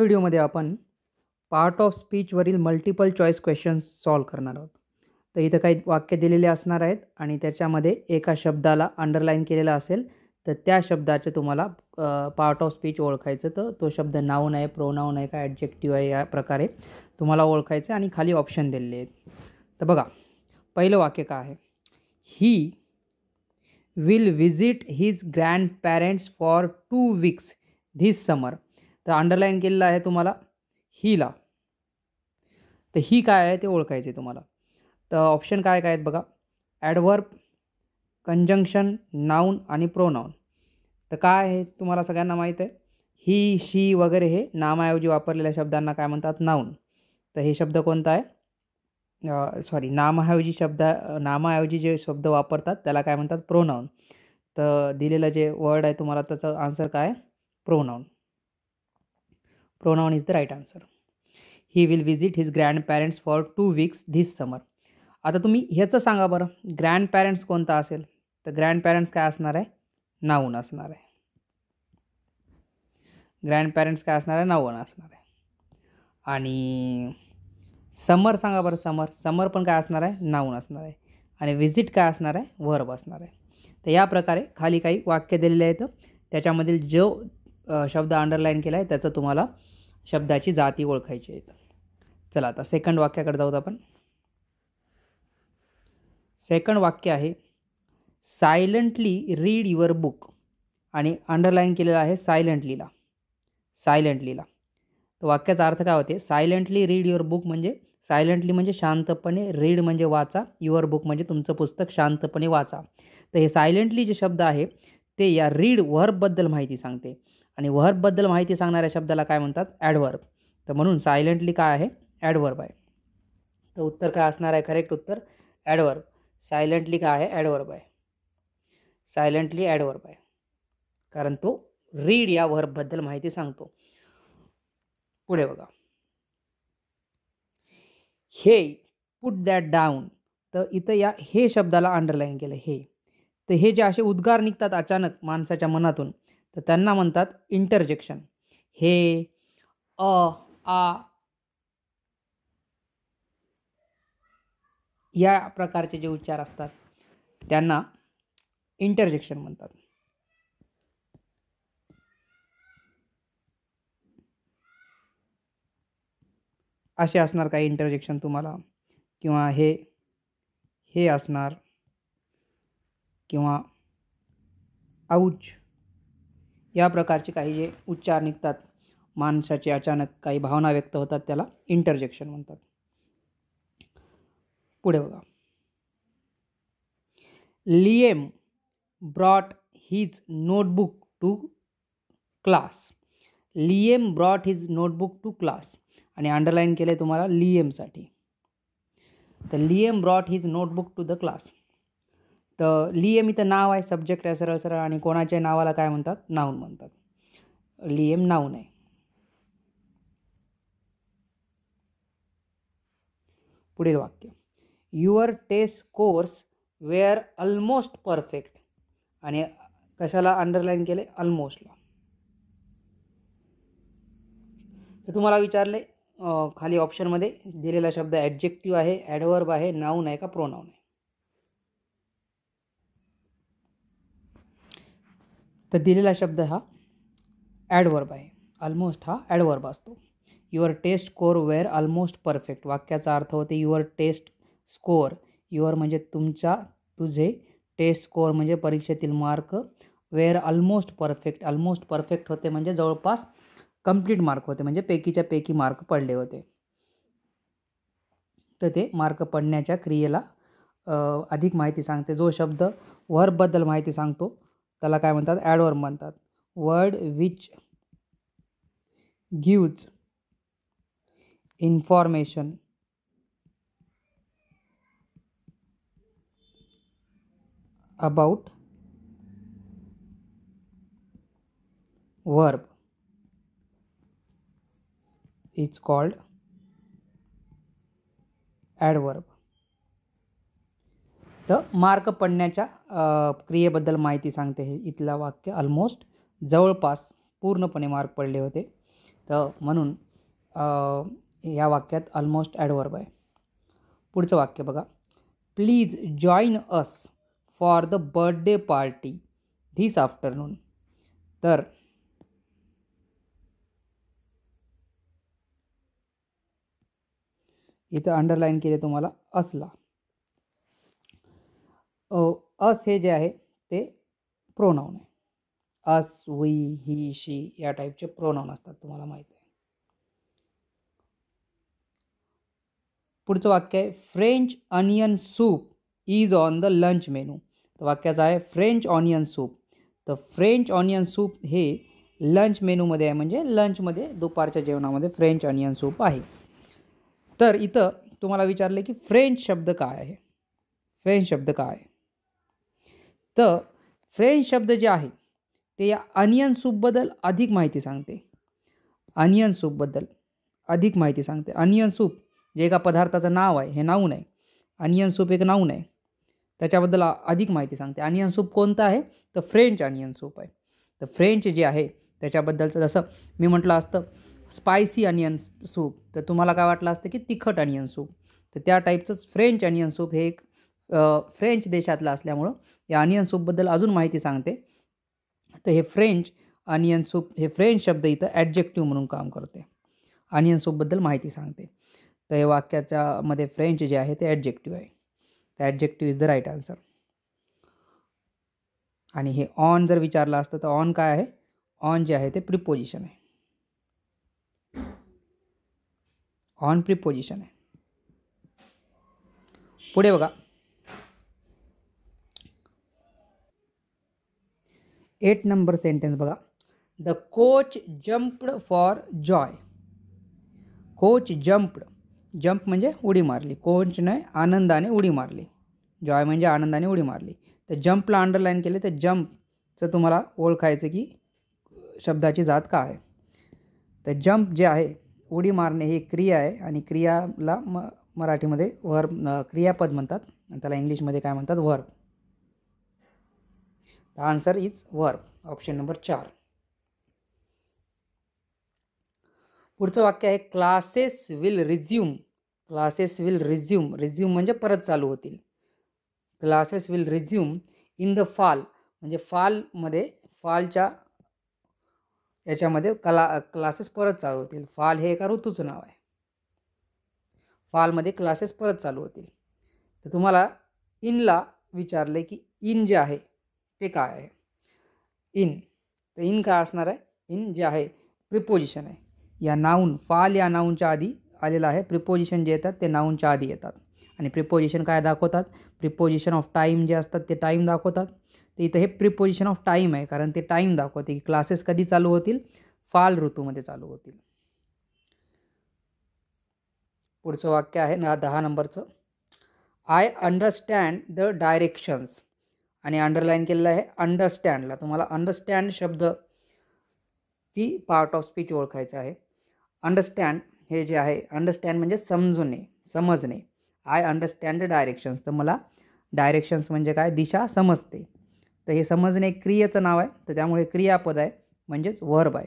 व्हिडिओमध्ये आपण part of स्पीचवरील मल्टिपल चॉईस क्वेश्चन्स सॉल्व करणार आहोत. तर इथं काही वाक्य दिलेले असणार आहेत आणि त्याच्यामध्ये एका शब्दाला अंडरलाईन केलेला असेल तर त्या शब्दाचे तुम्हाला पार्ट ऑफ स्पीच ओळखायचं. तर तो शब्द नाऊन आहे, प्रोनाऊन आहे का ॲडजेक्टिव्ह आहे, या प्रकारे तुम्हाला ओळखायचं आणि खाली ऑप्शन दिलेले आहेत. तर बघा, पहिलं वाक्य काय आहे? He will visit his grandparents for 2 weeks this summer. तर अंडरलाईन केलेलं आहे तुम्हाला हीला. तर ही काय आहे ते ओळखायचे तुम्हाला. तर ऑप्शन काय काय आहेत बघा, ॲडव्हर्ब, कंजंक्शन, नाऊन आणि प्रोनाऊन. तर काय आहे तुम्हाला सगळ्यांना माहीत आहे, ही, शी वगैरे हे नामाऐवजी वापरलेल्या शब्दांना काय म्हणतात? नाऊन. तर हे शब्द कोणता आहे? नामाऐवजी जे शब्द वापरतात त्याला काय म्हणतात? प्रोनाऊन. तर दिलेलं जे वर्ड आहे तुम्हाला त्याचं आन्सर काय आहे? Pronoun. Pronoun is the right answer. He will visit his grandparents for 2 weeks this summer. आता तुम्ही ह्याचं सांगा बरं, ग्रँडपॅरेंट्स कोणता असेल? तर ग्रँडपॅरेंट्स काय असणार आहे? नाऊन असणार आहे. ग्रँडपॅरेंट्स काय असणार आहे? नाऊन असणार आहे. आणि समर सांगा बरं, समर पण काय असणार आहे? नाऊन असणार आहे. आणि विजिट काय असणार आहे? वर्ब असणार आहे. तर या प्रकारे खाली काही वाक्य दिलेले आहेत, त्याच्यामधील जो शब्द अंडरलाईन केला आहे त्याचं तुम्हाला शब्दाची जाती ओळखायची आहेत. चला आता सेकंड वाक्याकडे जाऊत आपण. सेकंड वाक्य आहे, सायलेंटली रीड युअर बुक. आणि अंडरलाईन केलेलं आहे सायलेंटलीला. तर वाक्याचा अर्थ काय होते? सायलेंटली रीड युअर बुक म्हणजे सायलेंटली म्हणजे शांतपणे, रीड म्हणजे वाचा, युअर बुक म्हणजे तुमचं पुस्तक शांतपणे वाचा. तर हे सायलेंटली जे शब्द आहे ते या रीड व्हर्बबद्दल माहिती सांगते. आणि व्हर्बबद्दल माहिती सांगणाऱ्या शब्दाला काय म्हणतात? ॲडव्हर्ब. तर म्हणून सायलेंटली काय आहे? ॲडव्हर्ब आहे. तर उत्तर काय असणार आहे? करेक्ट उत्तर ॲडव्हर्ब. सायलेंटली काय आहे? ॲडव्हर्ब आहे. सायलेंटली ॲडव्हर्ब आहे, कारण तो रीड या व्हर्बबद्दल माहिती सांगतो. पुढे बघा, हे पुट दॅट डाऊन. तर इथं या हे शब्दाला अंडरलाईन केलं, हे. तर हे जे असे उद्गार निघतात अचानक माणसाच्या मनातून तर त्यांना म्हणतात इंटरजेक्शन. हे, आ या प्रकारचे जे उच्चार असतात त्यांना इंटरजेक्शन म्हणतात. असे असणार काही इंटरजेक्शन तुम्हाला, किंवा हे असणार, किंवा आऊच, या प्रकारचे काही जे उच्चार निघतात माणसाचे, अचानक काही भावना व्यक्त होतात, त्याला इंटरजेक्शन म्हणतात. पुढे बघा, Liam brought his notebook to class. Liam brought his notebook to class. आणि अंडरलाईन केलं आहे तुम्हाला लिएमसाठी. तर Liam brought his notebook to the class. तर लिएम इथं नाव आहे, सब्जेक्ट आहे सरळ सरळ, आणि कोणाच्या नावाला काय म्हणतात? नाऊन म्हणतात. लिएम नाऊन आहे. पुढील वाक्य, your test scores were almost perfect. आणि कशाला अंडरलाईन केले? ऑलमोस्टला. तर तुम्हाला विचारले खाली ऑप्शनमध्ये दिलेला शब्द ॲडजेक्टिव्ह आहे, ॲडव्हर्ब आहे, नाऊन आहे का प्रोनाऊन आहे? तर दिलेला शब्द हा ॲडव्हर्ब आहे. ऑलमोस्ट हा ॲडव्हर्ब असतो. Your test score were almost perfect. वाक्याचा अर्थ होते युअर टेस्ट स्कोअर. युअर म्हणजे तुझे, टेस्ट स्कोअर म्हणजे परीक्षेतील mark, were almost perfect. Almost perfect होते म्हणजे जवळपास कंप्लीट मार्क होते, म्हणजे पैकीच्या पैकी मार्क पडले होते. तर ते मार्क पडण्याच्या क्रियेला अधिक माहिती सांगते. जो शब्द वर्बबद्दल माहिती सांगतो त्याला काय म्हणतात? ॲडव्हर्ब म्हणतात. Word which gives information about verb is called adverb. तर मार्क पडण्याच्या क्रियेबद्दल माहिती सांगते हे इथलं वाक्य. ऑलमोस्ट जवळपास पूर्णपणे मार्क पडले होते. तर म्हणून या वाक्यात ऑलमोस्ट ॲडवर्ब आहे. पुढचं वाक्य बघा. Please join us for the birthday party this afternoon. तर इथं अंडरलाईन केले तुम्हाला असला. अस हे जे आहे ते प्रोनाऊन आहे. अस, वी, ही, शी या टाईपचे प्रोनाऊन असतात, तुम्हाला माहिती आहे. पुढचं वाक्य आहे French onion soup is on the lunch menu. तर वाक्याचं आहे फ्रेंच ऑनियन सूप. तर फ्रेंच ऑनियन सूप हे लंच मेनूमध्ये आहे, म्हणजे लंचमध्ये दुपारच्या जेवणामध्ये फ्रेंच ऑनियन सूप आहे. तर इथं तुम्हाला विचारले की फ्रेंच शब्द काय आहे, फ्रेंच शब्द काय आहे. तर फ्रेंच शब्द जे आहे ते या अनियन सूपबद्दल अधिक माहिती सांगते. अनियन सूपबद्दल अधिक माहिती सांगते. अनियन सूप जे एका पदार्थाचं नाव आहे, हे नाऊन आहे. अनियन सूप एक नाऊन आहे, त्याच्याबद्दल अधिक माहिती सांगते. अनियन सूप कोणतं आहे, तर फ्रेंच अनियन सूप आहे. तर फ्रेंच जे आहे त्याच्याबद्दलचं, जसं मी म्हटलं असतं स्पायसी अनियन सूप, तर तुम्हाला काय वाटलं असतं की तिखट अनियन सूप. तर त्या टाईपचंच फ्रेंच अनियन सूप हे एक फ्रेंच देशातलं असल्यामुळं या अनियन सूपबद्दल अजून माहिती सांगते. तर हे फ्रेंच अनियन सूप हे फ्रेंच शब्द इथं ॲडजेक्टिव्ह म्हणून काम करते, अनियन सूपबद्दल माहिती सांगते. तर हे वाक्याच्या मध्ये फ्रेंच जे आहे ते ॲडजेक्टिव्ह आहे. तर adjective is the right answer. आणि हे ऑन जर विचारलं असतं तर ऑन काय आहे, ऑन जे आहे ते प्रिपोजिशन आहे. ऑन प्रिपोजिशन आहे. पुढे बघा 8 नंबर सेंटेन्स बघा. The coach jumped for Joy. Coach jumped, jump म्हणजे उडी मारली, कोचने आनंदाने उडी मारली, जॉय म्हणजे आनंदाने उडी मारली. तर जंपला अंडरलाईन केले, तर जंपचं तुम्हाला ओळखायचं की शब्दाची जात काय आहे. तर जंप जे आहे उडी मारणे ही क्रिया आहे, आणि क्रियाला मराठीमध्ये वर्ब क्रियापद म्हणतात, आणि त्याला इंग्लिशमध्ये काय म्हणतात, verb. The answer is verb, option number 4. पुढचं वाक्य आहे classes will resume. Classes will resume, resume म्हणजे परत चालू होतील. Classes will resume in the fall, म्हणजे फॉलमध्ये, फॉलच्या याच्यामध्ये क्लासेस परत चालू होतील. फॉल हे एका ऋतूचं नाव आहे. फॉलमध्ये क्लासेस परत चालू होतील. तर तुम्हाला इनला विचारले की इन जे आहे ते काय आहे. इन, तर इन काय असणार आहे, इन जे आहे प्रिपोजिशन आहे. या नाऊन, फॉल या नाऊनच्या आधी आलेलं आहे. प्रिपोजिशन जे येतात ते नाऊनच्या आधी येतात, आणि प्रिपोजिशन काय दाखवतात, प्रिपोजिशन ऑफ टाईम जे असतात ते टाईम दाखवतात. तर इथं हे प्रिपोजिशन ऑफ टाईम आहे, कारण ते टाईम दाखवते की क्लासेस कधी चालू होतील, फॉल ऋतूमध्ये चालू होतील. पुढचं वाक्य आहे 10 नंबरचं. आय अंडरस्टँड द डायरेक्शन्स, आणि अंडरलाईन केलेलं आहे अंडरस्टँडला. तुम्हाला अंडरस्टँड शब्द ती पार्ट ऑफ स्पीच ओळखायचं आहे. अंडरस्टँड हे जे आहे, अंडरस्टँड म्हणजे समजणे, समजणे. आय अंडरस्टँड द डायरेक्शन्स, तर मला डायरेक्शन्स म्हणजे काय, दिशा समजते. तर हे समजणे क्रियेचं नाव आहे, तर त्यामुळे क्रियापद आहे, म्हणजेच वर्ब आहे.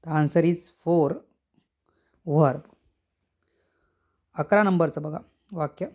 तर आन्सर इज 4, वर्ब. 11 नंबरचं बघा वाक्य.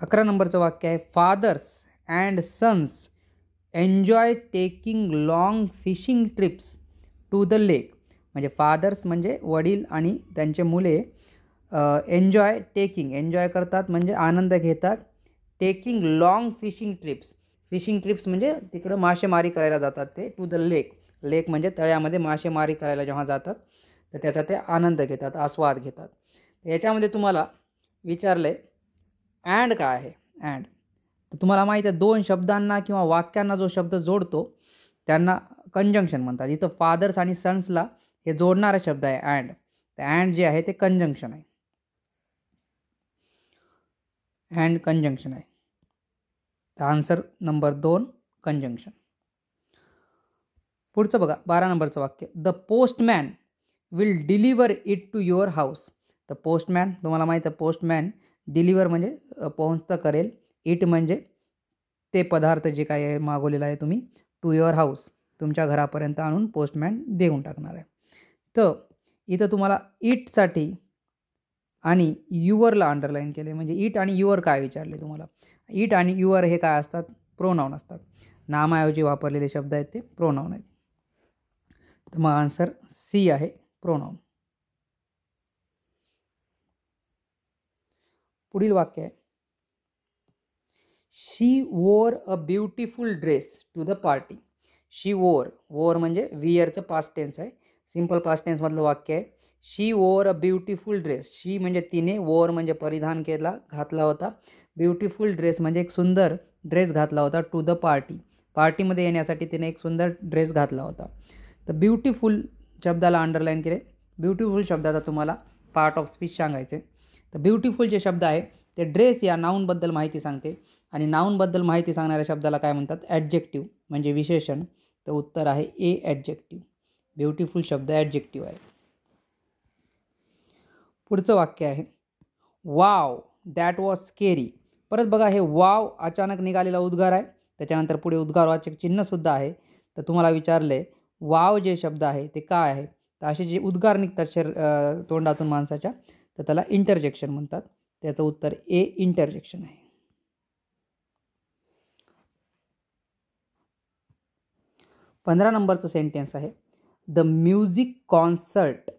अकरा नंबरचं वाक्य आहे fathers and sons enjoy taking long fishing trips to the lake. म्हणजे फादर्स म्हणजे वडील आणि त्यांचे मुले एन्जॉय टेकिंग, एन्जॉय करतात म्हणजे आनंद घेतात, taking long fishing trips. Fishing trips म्हणजे तिकडं मासेमारी करायला जातात ते, टू द लेक, लेक म्हणजे तळ्यामध्ये मासेमारी करायला जेव्हा जातात तर त्याचा ते आनंद घेतात, आस्वाद घेतात. याच्यामध्ये तुम्हाला विचारलं आहे अँड काय आहे. अँड, तर तुम्हाला माहीत आहे 2 शब्दांना किंवा वाक्यांना जो शब्द जोडतो त्यांना कंजंक्शन म्हणतात. इथं फादर्स आणि सन्सला हे जोडणारा शब्द आहे अँड. तर अँड जे आहे ते कंजंक्शन आहे, अँड कंजंक्शन आहे. तर आन्सर नंबर 2 कंजंक्शन. पुढचं बघा 12 नंबरचं वाक्य. The postman will deliver it to your house. The postman, तुम्हाला माहीत आहे पोस्टमॅन डिलिव्हर म्हणजे पोहोचतं करेल. इट म्हणजे ते पदार्थ जे काही आहे मागवलेलं आहे तुम्ही, टू युअर हाऊस तुमच्या घरापर्यंत आणून पोस्टमॅन देऊन टाकणार आहे. तर इथं तुम्हाला इटसाठी आणि युअरला अंडरलाईन केले. म्हणजे इट आणि युअर काय विचारले तुम्हाला. इट आणि युअर हे काय असतात, प्रोनाऊन असतात. नामाऐवजी वापरलेले शब्द आहेत ते प्रोनाऊन आहेत. तर मग आन्सर सी आहे, प्रोनाऊन. पुढील वाक्य आहे, she wore a beautiful dress to the party. She wore म्हणजे वियरचं पास्ट टेन्स आहे, सिम्पल पास्ट टेन्समधलं वाक्य आहे. She wore a beautiful dress. शी म्हणजे तिने, वोर म्हणजे परिधान केला, घातला होता. ब्युटिफुल ड्रेस म्हणजे एक सुंदर ड्रेस घातला होता. टू द पार्टी, पार्टीमध्ये येण्यासाठी तिने एक सुंदर ड्रेस घातला होता. तर ब्युटिफुल शब्दाला अंडरलाईन केले. ब्युटिफुल शब्दाचा तुम्हाला पार्ट ऑफ स्पीच सांगायचे. तर ब्युटिफुल जे शब्द आहे ते ड्रेस या नाऊनबद्दल माहिती सांगते. आणि नाऊनबद्दल माहिती सांगणाऱ्या शब्दाला काय म्हणतात, ॲडजेक्टिव्ह म्हणजे विशेषण. तर उत्तर आहे ए, ॲडजेक्टिव्ह. ब्युटिफुल शब्द ॲडजेक्टिव्ह आहे. पुढचं वाक्य आहे, वाव दॅट वॉज स्केरी. परत बघा, हे वाव अचानक निघालेला उद्गार आहे. त्याच्यानंतर पुढे उद्गारवाचक चिन्हसुद्धा आहे. तर तुम्हाला विचारले वाव जे शब्द आहे ते काय आहे. तर असे जे उद्गार निघतात तोंडातून माणसाच्या, तर त्याला इंटरजेक्शन म्हणतात. त्याचं उत्तर ए, इंटरजेक्शन आहे. 15 नंबरचं सेंटेन्स आहे, the music concert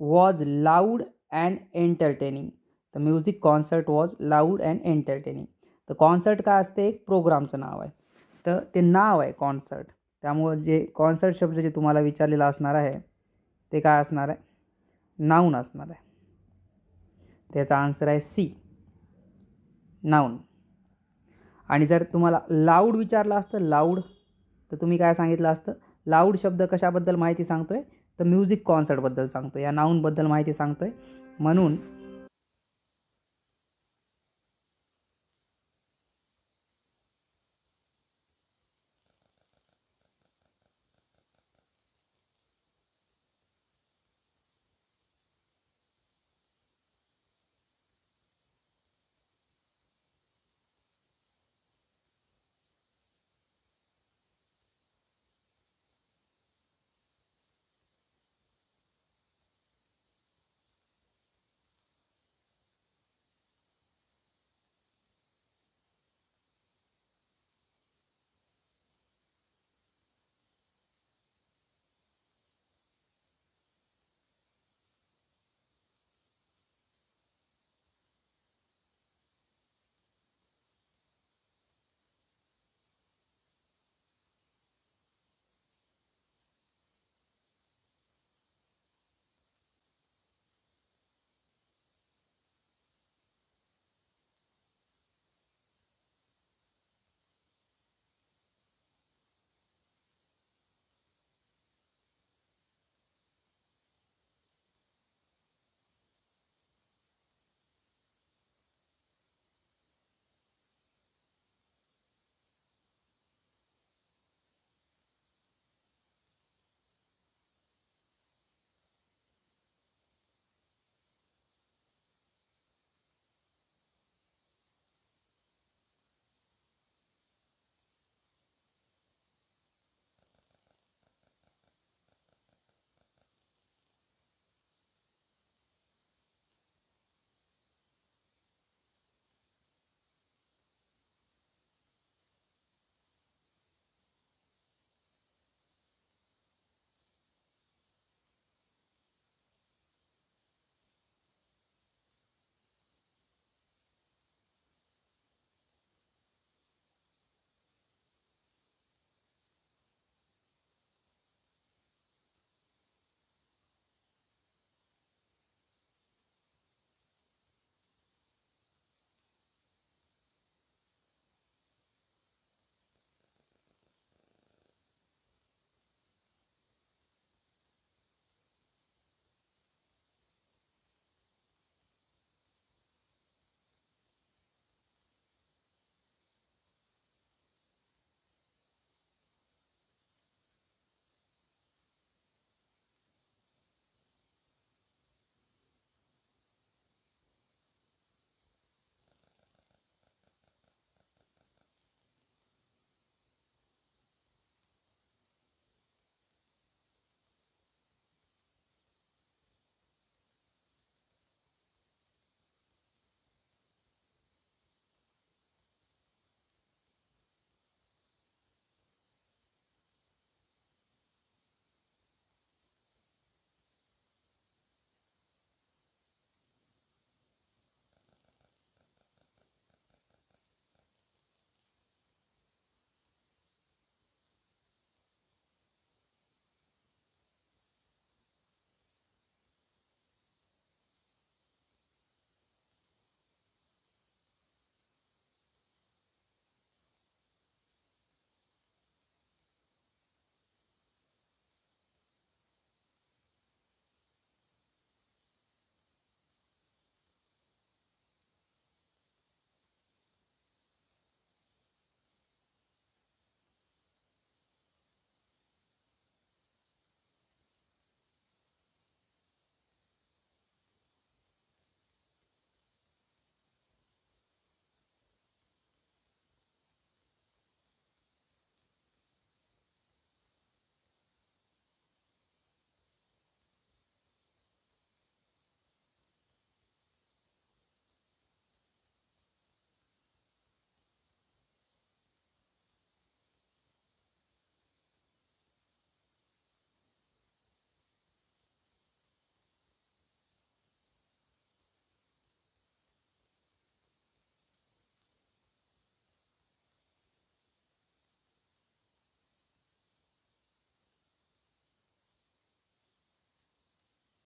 was loud and entertaining. The music concert was loud and entertaining. तर कॉन्सर्ट काय असते, एक प्रोग्रामचं नाव आहे. तर ते नाव आहे कॉन्सर्ट. त्यामुळं जे कॉन्सर्ट शब्द जे तुम्हाला विचारलेला असणार आहे ते काय असणार आहे, नाऊन असणार आहे. त्याचा आन्सर आहे सी, नाऊन. आणि जर तुम्हाला लाऊड विचारलं असतं, लाऊड, तर तुम्ही काय सांगितलं असतं, लाऊड शब्द कशाबद्दल माहिती सांगतोय, तर म्युझिक कॉन्सर्टबद्दल सांगतो, या नाऊनबद्दल माहिती सांगतोय. म्हणून